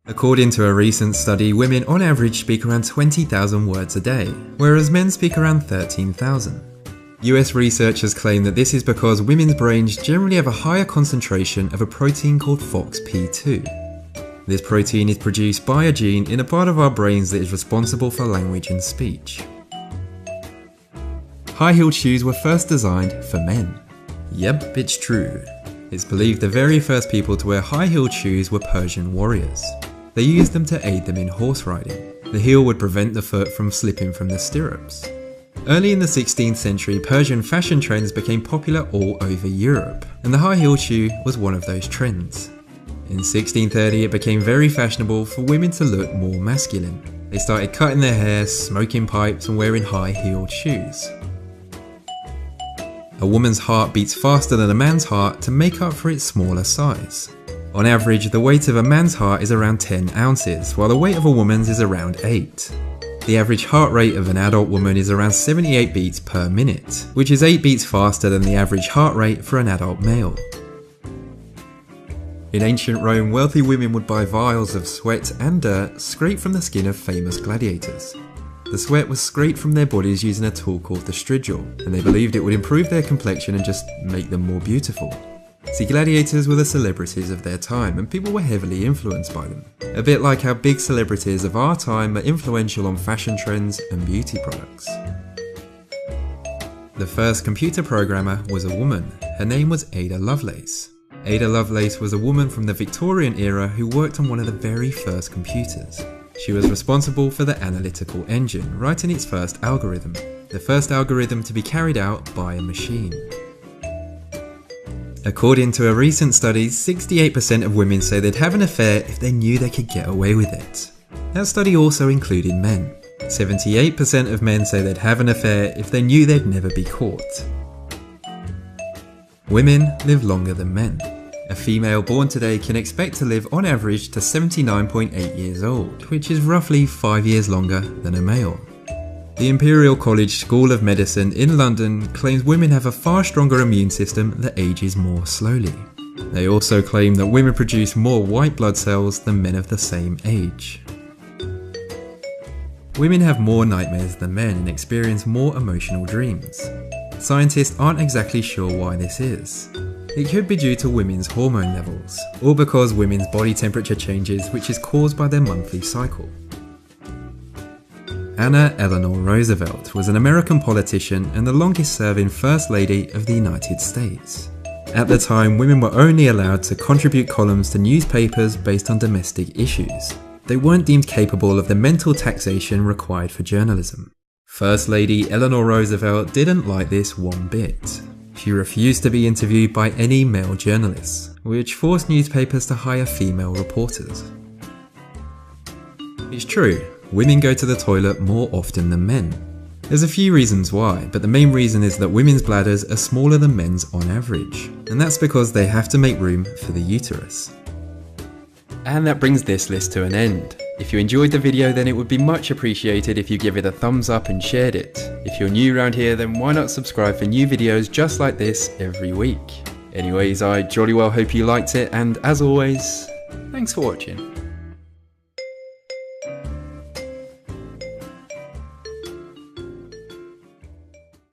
According to a recent study, women on average speak around 20,000 words a day, whereas men speak around 13,000. US researchers claim that this is because women's brains generally have a higher concentration of a protein called FOXP2. This protein is produced by a gene in a part of our brains that is responsible for language and speech. High-heeled shoes were first designed for men. Yep, it's true. It's believed the very first people to wear high-heeled shoes were Persian warriors. They used them to aid them in horse riding. The heel would prevent the foot from slipping from the stirrups. Early in the 16th century, Persian fashion trends became popular all over Europe, and the high-heeled shoe was one of those trends. In 1630, it became very fashionable for women to look more masculine. They started cutting their hair, smoking pipes, and wearing high-heeled shoes. A woman's heart beats faster than a man's heart to make up for its smaller size. On average, the weight of a man's heart is around 10 ounces, while the weight of a woman's is around 8. The average heart rate of an adult woman is around 78 beats per minute, which is 8 beats faster than the average heart rate for an adult male. In ancient Rome, wealthy women would buy vials of sweat and dirt scraped from the skin of famous gladiators. The sweat was scraped from their bodies using a tool called the strigil, and they believed it would improve their complexion and just make them more beautiful. See, gladiators were the celebrities of their time, and people were heavily influenced by them. A bit like how big celebrities of our time are influential on fashion trends and beauty products. The first computer programmer was a woman. Her name was Ada Lovelace. Ada Lovelace was a woman from the Victorian era who worked on one of the very first computers. She was responsible for the analytical engine, writing its first algorithm, the first algorithm to be carried out by a machine. According to a recent study, 68% of women say they'd have an affair if they knew they could get away with it. That study also included men. 78% of men say they'd have an affair if they knew they'd never be caught. Women live longer than men. A female born today can expect to live on average to 79.8 years old, which is roughly 5 years longer than a male. The Imperial College School of Medicine in London claims women have a far stronger immune system that ages more slowly. They also claim that women produce more white blood cells than men of the same age. Women have more nightmares than men and experience more emotional dreams. Scientists aren't exactly sure why this is. It could be due to women's hormone levels, or because women's body temperature changes, which is caused by their monthly cycle. Anna Eleanor Roosevelt was an American politician and the longest-serving First Lady of the United States. At the time, women were only allowed to contribute columns to newspapers based on domestic issues. They weren't deemed capable of the mental taxation required for journalism. First Lady Eleanor Roosevelt didn't like this one bit. She refused to be interviewed by any male journalists, which forced newspapers to hire female reporters. It's true, women go to the toilet more often than men. There's a few reasons why, but the main reason is that women's bladders are smaller than men's on average, and that's because they have to make room for the uterus. And that brings this list to an end. If you enjoyed the video, then it would be much appreciated if you give it a thumbs up and shared it. If you're new around here, then why not subscribe for new videos just like this every week. Anyways, I jolly well hope you liked it, and as always, thanks for watching.